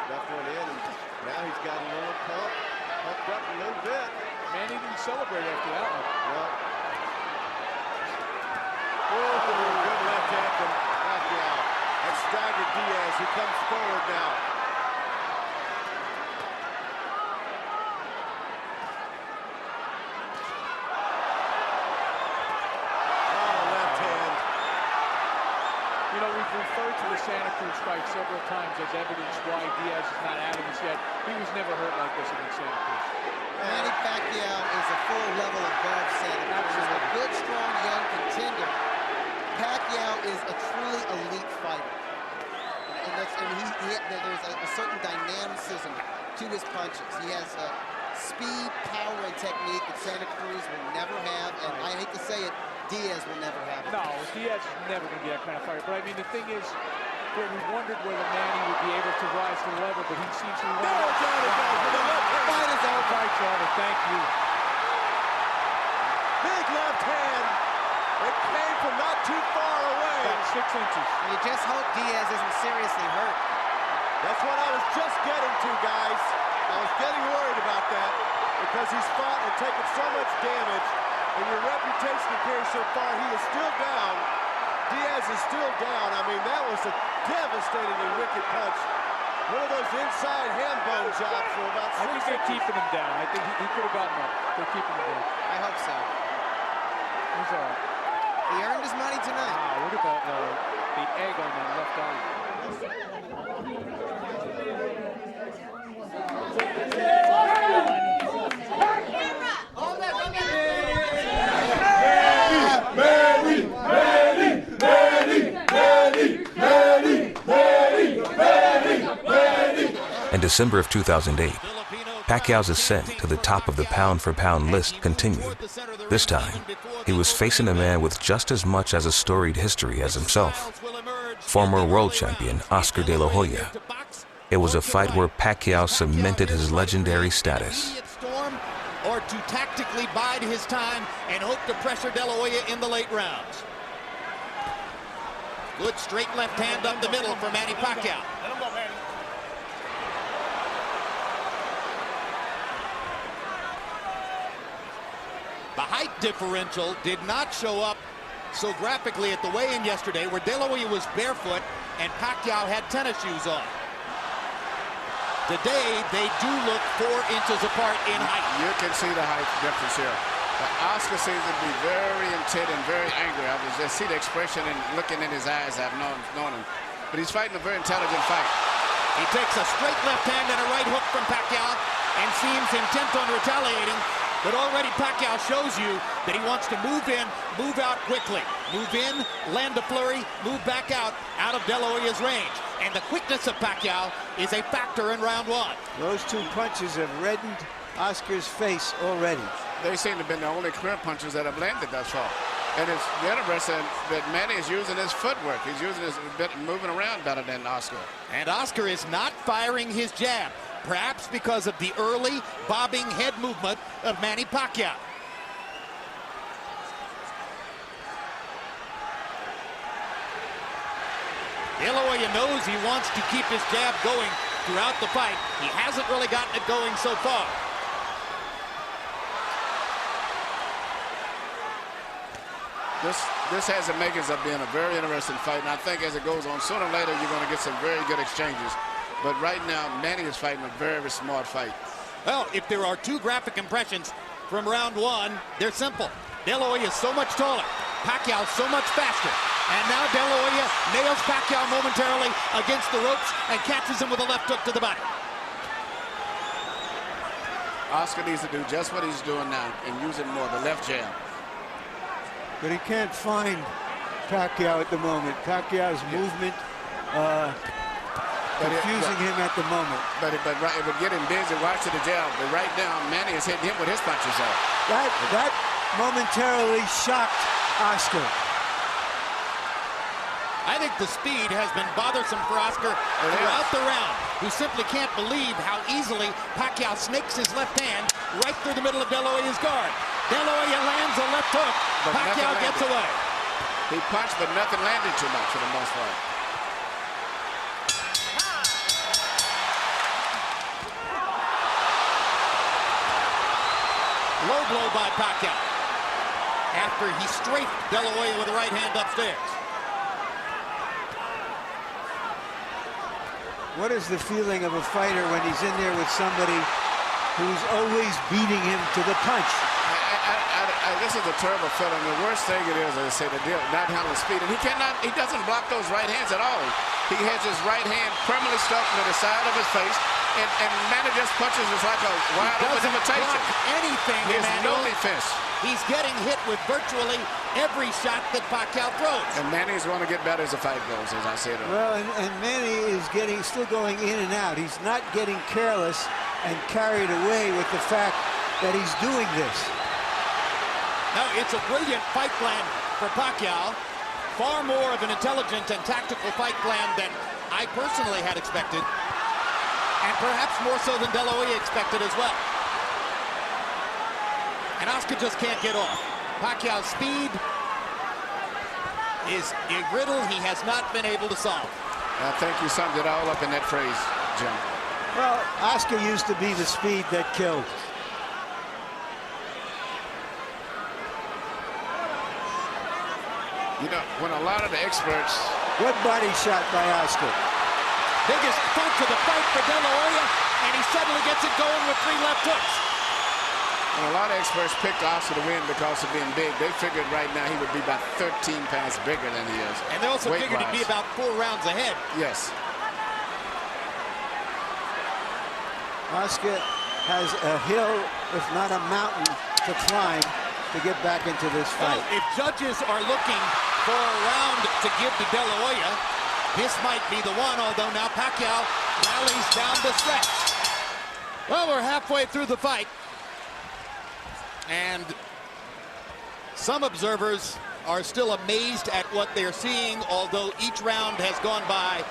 S15: Snuck one in, and now he's got a little pumped up a little bit.
S16: Manny didn't celebrate after that one.
S15: Well. Oh, good left hand from Pacquiao. That staggered Diaz, who comes forward now.
S16: We've referred to the Santa Cruz fight several times as evidence why Diaz is not out of this yet. He was never hurt like this against Santa Cruz.
S14: Manny Pacquiao is a full level above Santa Cruz. He's a good, strong, young contender. Pacquiao is a truly elite fighter. There's a certain dynamicism to his punches. He has speed, power, and technique that Santa Cruz will never have, and I hate to say it, Diaz will never have it.
S16: No, Diaz is never going to be that kind of fighter. But I mean, the thing is, we wondered whether Manny would be able to rise to the level, but he seems to be.
S14: Fight is over.
S16: Fight's over. Thank you.
S15: Big left hand. It came from not too far away.
S16: About 6 inches.
S14: You just hope Diaz isn't seriously hurt.
S15: That's what I was just getting to, guys. I was getting worried about that because he's fought and taken so much damage. And your reputation appears so far, he is still down. Diaz is still down. I mean, that was a devastatingly wicked punch. One of those inside ham bone chops for about 6
S16: I think they're keeping him down. I think he could have gotten up. They're keeping him down.
S14: I hope so.
S16: He's all right.
S14: He earned his money tonight.
S16: Wow, look at that, the egg on that left arm.
S1: In December of 2008, Pacquiao's ascent to the top of the pound-for-pound list continued. This time, he was facing a man with just as much as a storied history as himself, former world champion Oscar De La Hoya. It was a fight where Pacquiao cemented his legendary status.
S12: Or to tactically bide his time and hope to pressure De La Hoya in the late rounds. Good straight left hand up the middle for Manny Pacquiao. The height differential did not show up so graphically at the weigh-in yesterday, where De La Hoya was barefoot and Pacquiao had tennis shoes on. Today, they do look 4 inches apart in height.
S10: You can see the height difference here. Oscar seems to be very intent and very angry. I was just see the expression and looking in his eyes. I've known him. But he's fighting a very intelligent fight.
S12: He takes a straight left hand and a right hook from Pacquiao and seems intent on retaliating. But already Pacquiao shows you that he wants to move in, move out quickly. Move in, land a flurry, move back out of De La Hoya's range. And the quickness of Pacquiao is a factor in round 1.
S13: Those 2 punches have reddened Oscar's face already.
S10: They seem to have been the only clear punches that have landed thus far. And it's interesting that Manny is using his footwork. He's using his bit, moving around better than Oscar.
S12: And Oscar is not firing his jab, perhaps because of the early bobbing head movement of Manny Pacquiao. De La Hoya knows he wants to keep his jab going throughout the fight. He hasn't really gotten it going so far.
S10: This has the makings of being a very interesting fight, and I think as it goes on, sooner or later you're going to get some very good exchanges. But right now, Manny is fighting a very smart fight.
S12: Well, if there are two graphic impressions from round one, they're simple. De La Hoya is so much taller, Pacquiao so much faster. And now De La Hoya nails Pacquiao momentarily against the ropes and catches him with a left hook to the body.
S10: Oscar needs to do just what he's doing now and use it more, the left jab.
S13: But he can't find Pacquiao at the moment. Pacquiao's movement confusing him at the moment.
S10: But it would get him busy watching the jab. But right now, Manny is hitting him with his punches off.
S13: That momentarily shocked Oscar.
S12: I think the speed has been bothersome for Oscar throughout the round, who simply can't believe how easily Pacquiao snakes his left hand right through the middle of De La Hoya's guard. De La Hoya lands a left hook. But Pacquiao gets away.
S10: He punched, but nothing landed too much for the most part.
S12: Low blow by Pacquiao after he strafed De La Hoya with the right hand upstairs.
S13: What is the feeling of a fighter when he's in there with somebody who's always beating him to the punch?
S10: This is a terrible feeling. The worst thing it is, as I say, the deal, not handling speed. And he doesn't block those right hands at all. He has his right hand permanently stuck to the side of his face, and Manny just punches us like a wide open invitation.
S12: Anything,
S10: He has no
S12: Emmanuel.
S10: defense.
S12: He's getting hit with virtually every shot that Pacquiao throws.
S10: And Manny's going to get better as the fight goes, as I said.
S13: Well, and Manny is still going in and out. He's not getting careless and carried away with the fact that he's doing this.
S12: No, it's a brilliant fight plan for Pacquiao. Far more of an intelligent and tactical fight plan than I personally had expected. And perhaps more so than De La Hoya expected as well. And Oscar just can't get off. Pacquiao's speed is a riddle he has not been able to solve.
S10: I think you summed it all up in that phrase, Jim.
S13: Well, Oscar used to be the speed that killed.
S10: You know, when a lot of the experts...
S13: Good body shot by Oscar.
S12: Biggest punch of the fight for De La Hoya, and he suddenly gets it going with 3 left hooks.
S10: And a lot of experts picked Oscar to win because of being big. They figured right now he would be about 13 pounds bigger than he is.
S12: And they also figured he'd be about 4 rounds ahead.
S10: Yes.
S13: Oscar has a hill, if not a mountain, to climb to get back into this fight.
S12: Well, if judges are looking for a round to give to De La Hoya, this might be the one, although now Pacquiao rallies down the stretch. Well, we're halfway through the fight. And some observers are still amazed at what they're seeing, although each round has gone by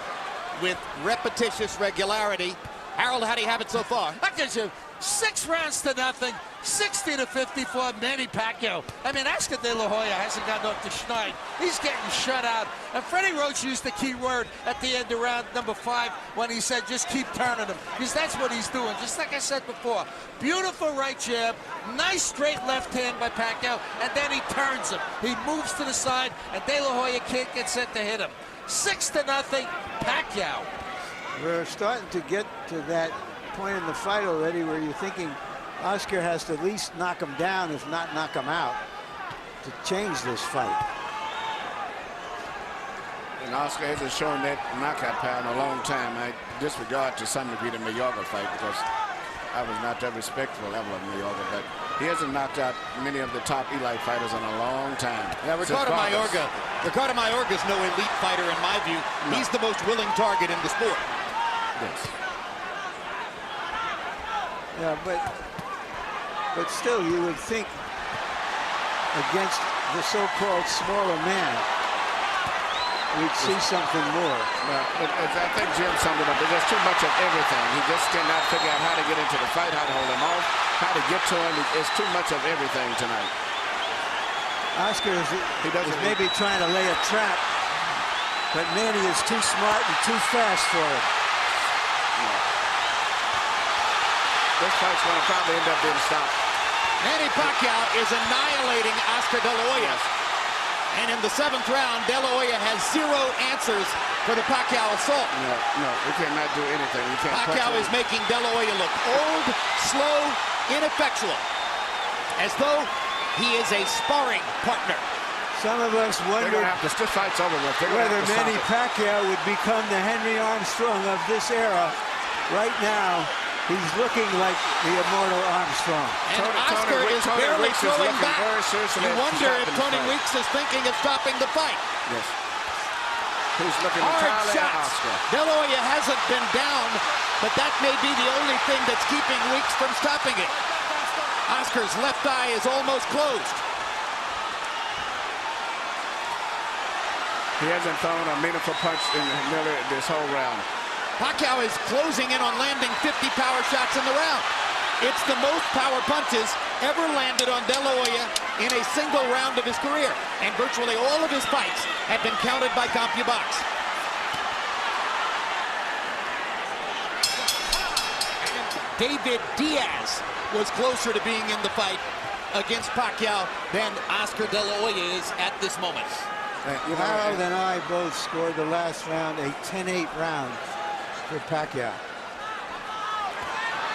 S12: with repetitious regularity. Harold, how do you have it so far?
S19: That gives you 6 rounds to nothing, 60-54 Manny Pacquiao. I mean, Oscar De La Hoya hasn't gotten off the schneid. He's getting shut out. And Freddie Roach used the key word at the end of round number 5 when he said, just keep turning him. Because that's what he's doing, just like I said before. Beautiful right jab, nice straight left hand by Pacquiao, and then he turns him. He moves to the side, and De La Hoya can't get set to hit him. 6-0, Pacquiao.
S13: We're starting to get to that point in the fight already where you're thinking Oscar has to at least knock him down, if not knock him out, to change this fight.
S10: And Oscar hasn't shown that knockout power in a long time. I disregard to some degree the Mayorga fight because I was not that respectful level of Mayorga, but he hasn't knocked out many of the top elite fighters in a long time.
S12: Yeah, Ricardo Mayorga's no elite fighter in my view. No. He's the most willing target in the sport.
S10: Yes.
S13: Yeah, but still you would think against the so-called smaller man we'd see something more.
S10: But I think Jim summed it up. There's just too much of everything. He just cannot figure out how to get into the fight, how to hold him off, how to get to him. It's too much of everything tonight.
S13: Oscar is maybe trying to lay a trap, but Manny is too smart and too fast for it.
S10: This fight's going to probably end up being stopped.
S12: Manny Pacquiao is annihilating Oscar De La Hoya. And in the 7th round, De La Hoya has 0 answers for the Pacquiao assault.
S10: No, we cannot do anything. We can't.
S12: Pacquiao is making De La Hoya look old, slow, ineffectual, as though he is a sparring partner.
S13: Some of us wonder
S10: this fight's over with.
S13: Whether Manny Pacquiao would become the Henry Armstrong of this era. Right now, he's looking like the immortal Armstrong.
S12: And Oscar is barely throwing back. You wonder if Tony Weeks is thinking of stopping the fight.
S10: Yes. He's looking
S12: hard
S10: entirely at
S12: shots.
S10: Oscar.
S12: De La Hoya hasn't been down, but that may be the only thing that's keeping Weeks from stopping it. Oscar's left eye is almost closed.
S10: He hasn't thrown a meaningful punch in nearly this whole round.
S12: Pacquiao is closing in on landing 50 power shots in the round. It's the most power punches ever landed on De La Hoya in a single round of his career. And virtually all of his fights have been counted by CompuBox. David Diaz was closer to being in the fight against Pacquiao than Oscar De La Hoya is at this moment.
S13: Harold and I both scored the last round a 10-8 round for Pacquiao.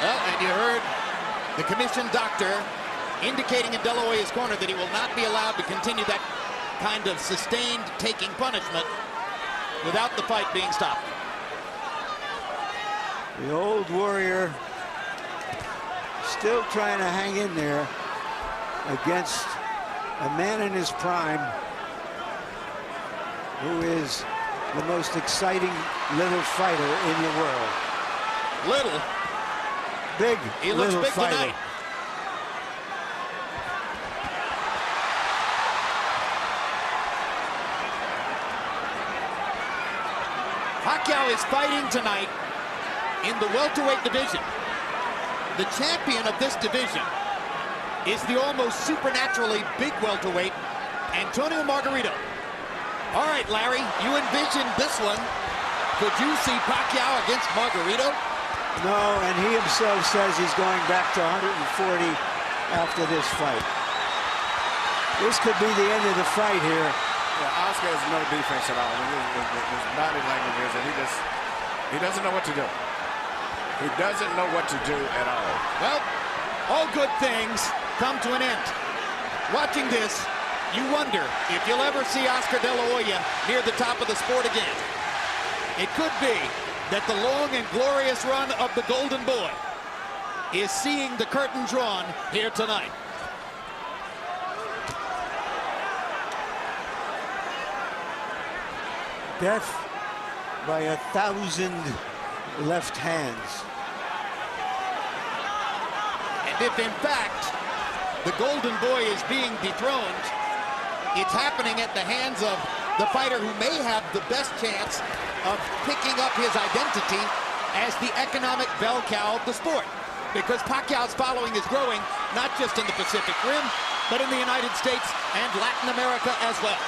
S12: Well, and you heard the commission doctor indicating in De La Hoya's corner that he will not be allowed to continue that kind of sustained taking punishment without the fight being stopped.
S13: The old warrior still trying to hang in there against a man in his prime who is the most exciting little fighter in the world.
S12: Little?
S13: Big.
S12: He looks big
S13: fighter.
S12: tonight. Pacquiao is fighting tonight in the welterweight division. The champion of this division is the almost supernaturally big welterweight, Antonio Margarito. All right, Larry, you envisioned this one. Could you see Pacquiao against Margarito?
S13: No, and he himself says he's going back to 140 after this fight. This could be the end of the fight here.
S10: Yeah, Oscar has no defense at all. His body language is that he doesn't know what to do. He doesn't know what to do at all.
S12: Well, all good things come to an end. Watching this, you wonder if you'll ever see Oscar De La Hoya near the top of the sport again. It could be that the long and glorious run of the Golden Boy is seeing the curtain drawn here tonight.
S13: Death by 1,000 left hands.
S12: And if in fact the Golden Boy is being dethroned, it's happening at the hands of the fighter who may have the best chance of picking up his identity as the economic bell cow of the sport. Because Pacquiao's following is growing, not just in the Pacific Rim, but in the United States and Latin America as well.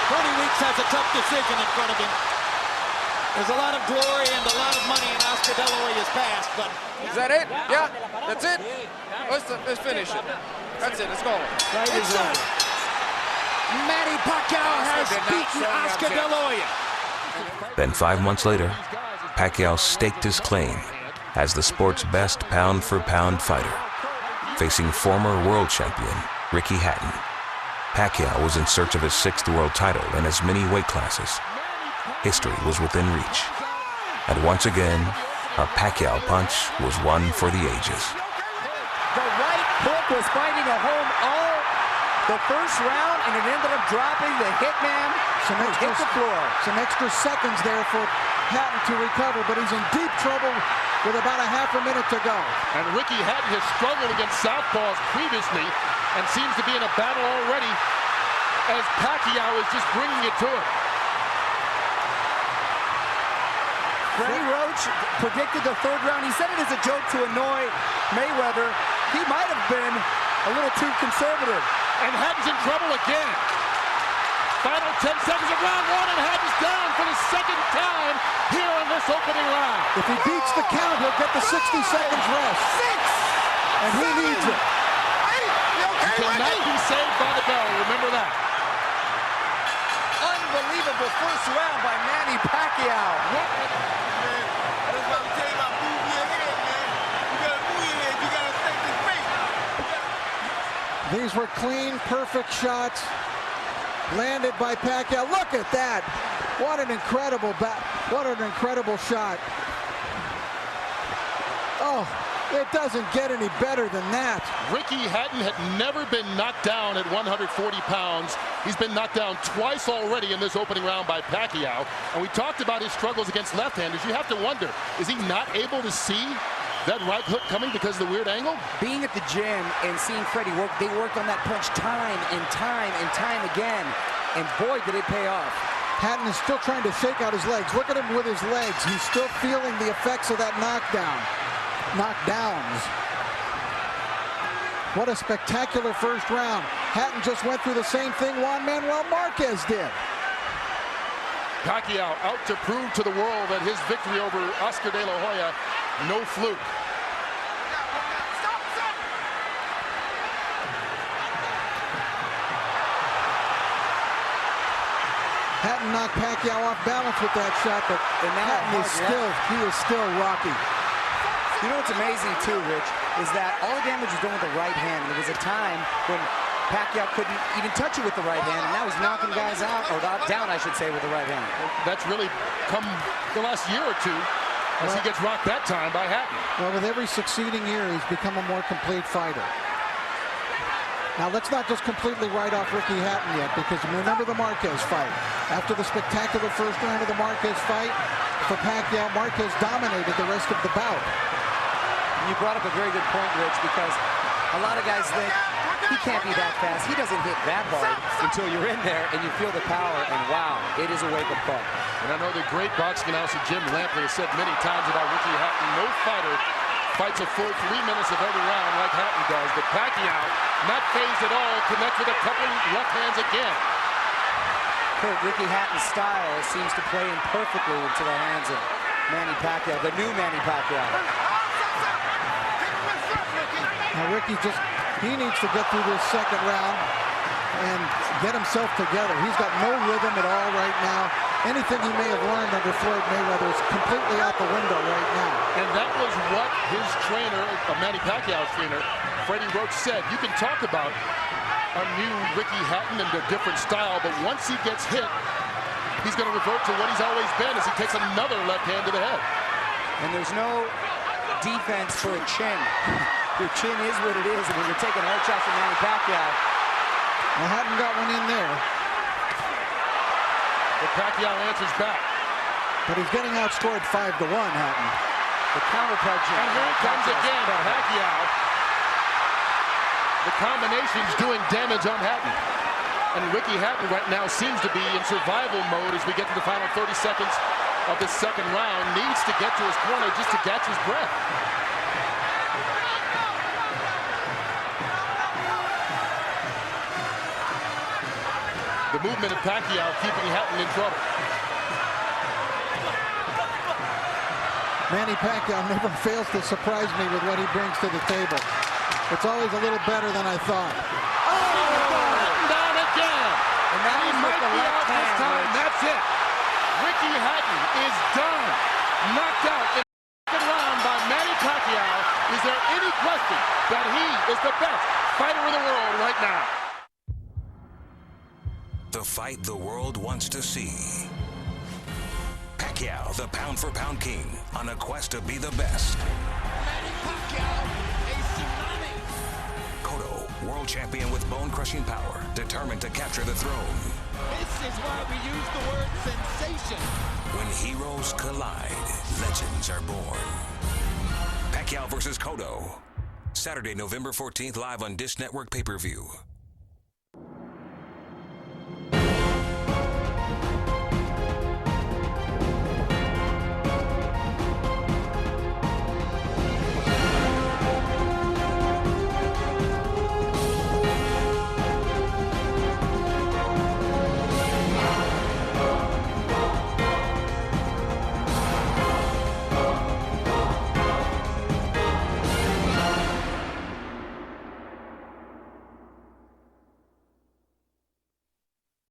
S12: Tony Weeks has a tough decision in front of him. There's a lot of glory and a lot of money in Oscar De La Hoya's past, but...
S20: Is that it? Yeah, that's it? Let's finish it. That's it, let's go.
S12: It's over. Manny Pacquiao has beaten Oscar De La Hoya.
S1: Then 5 months later, Pacquiao staked his claim as the sport's best pound-for-pound fighter, facing former world champion Ricky Hatton. Pacquiao was in search of his 6th world title in as many weight classes. History was within reach. And once again, a Pacquiao punch was one for the ages.
S21: The right hook was finding a home all the first round, and it ended up dropping the hitman hit the floor.
S22: Some extra seconds there for Hatton to recover, but he's in deep trouble with about a half a minute to go.
S23: And Ricky Hatton has struggled against southpaws previously and seems to be in a battle already as Pacquiao is just bringing it to him.
S21: Freddie Roach predicted the 3rd round. He said it as a joke to annoy Mayweather. He might have been a little too conservative.
S23: And Hatton's in trouble again. Final 10 seconds. the ground. One and Hatton's down for the second time here in this opening round.
S22: If he beats the count, he'll get the 60 seconds rest. And he needs it.
S23: He cannot be saved by the bell. Remember that.
S14: Unbelievable first round by Manny Pacquiao.
S22: These were clean, perfect shots landed by Pacquiao. Look at that. What an incredible shot. Oh, it doesn't get any better than that.
S23: Ricky Hatton had never been knocked down at 140 pounds. He's been knocked down twice already in this opening round by Pacquiao. And we talked about his struggles against left-handers. You have to wonder, is he not able to see that right hook coming because of the weird angle?
S21: Being at the gym and seeing Freddie work, they worked on that punch time and time again. And boy, did it pay off.
S22: Hatton is still trying to shake out his legs. Look at him with his legs. He's still feeling the effects of that knockdowns. What a spectacular first round. Hatton just went through the same thing Juan Manuel Marquez did.
S23: Pacquiao out to prove to the world that his victory over Oscar De La Hoya, no fluke.
S22: Hatton knocked Pacquiao off balance with that shot, but Hatton is still rocky.
S21: You know what's amazing too, Rich, is that all the damage was done with the right hand. There was a time when Pacquiao couldn't even touch it with the right hand, and now he's knocking guys out, or down, I should say, with the right hand.
S23: That's really come the last year or two as he gets rocked that time by Hatton.
S22: Well, with every succeeding year, he's become a more complete fighter. Now, let's not just completely write off Ricky Hatton yet, because remember the Marquez fight. After the spectacular first round of the Marquez fight, for Pacquiao, Marquez dominated the rest of the bout.
S21: You brought up a very good point, Rich, because a lot of guys think he can't be that fast. He doesn't hit that hard until you're in there and you feel the power, and wow, it is a wake-up call.
S23: And I know the great boxing announcer Jim Lampley has said many times about Ricky Hatton, no fighter fights a full 3 minutes of every round like Hatton does. But Pacquiao, not phased at all, connects with a couple left hands again.
S21: Kurt, Ricky Hatton's style seems to play in perfectly into the hands of Manny Pacquiao, the new Manny Pacquiao.
S22: Now Ricky he needs to get through this second round and get himself together. He's got no rhythm at all right now. Anything he may have learned under Floyd Mayweather is completely out the window right now.
S23: And that was what his trainer, Manny Pacquiao's trainer, Freddie Roach, said. You can talk about a new Ricky Hatton and a different style, but once he gets hit, he's going to revert to what he's always been as he takes another left hand to the head.
S21: And there's no defense for a chin. Your chin is what it is, and when you're taking hard shots from Manny Pacquiao.
S22: Well, Hatton got one in there.
S23: But Pacquiao answers back.
S22: But he's getting outscored 5-1, Hatton.
S21: The counter punch.
S23: And here it comes again, Pacquiao. The combination's doing damage on Hatton. And Ricky Hatton right now seems to be in survival mode as we get to the final 30 seconds of the second round. Needs to get to his corner just to catch his breath. The movement of Pacquiao keeping Hatton in trouble.
S22: Manny Pacquiao never fails to surprise me with what he brings to the table. It's always a little better than I thought.
S23: Hatton down again.
S21: And that
S23: he might be out this time. That's it. Ricky Hatton is done. Knocked out in the second round by Manny Pacquiao. Is there any question that he is the best fighter in the world right now?
S1: The fight the world wants to see. Pacquiao, the pound-for-pound king, on a quest to be the best.
S14: Manny Pacquiao, a tsunami.
S1: Cotto, world champion with bone-crushing power, determined to capture the throne.
S14: This is why we use the word sensation.
S1: When heroes collide, legends are born. Pacquiao versus Cotto. Saturday, November 14th, live on Dish Network pay-per-view.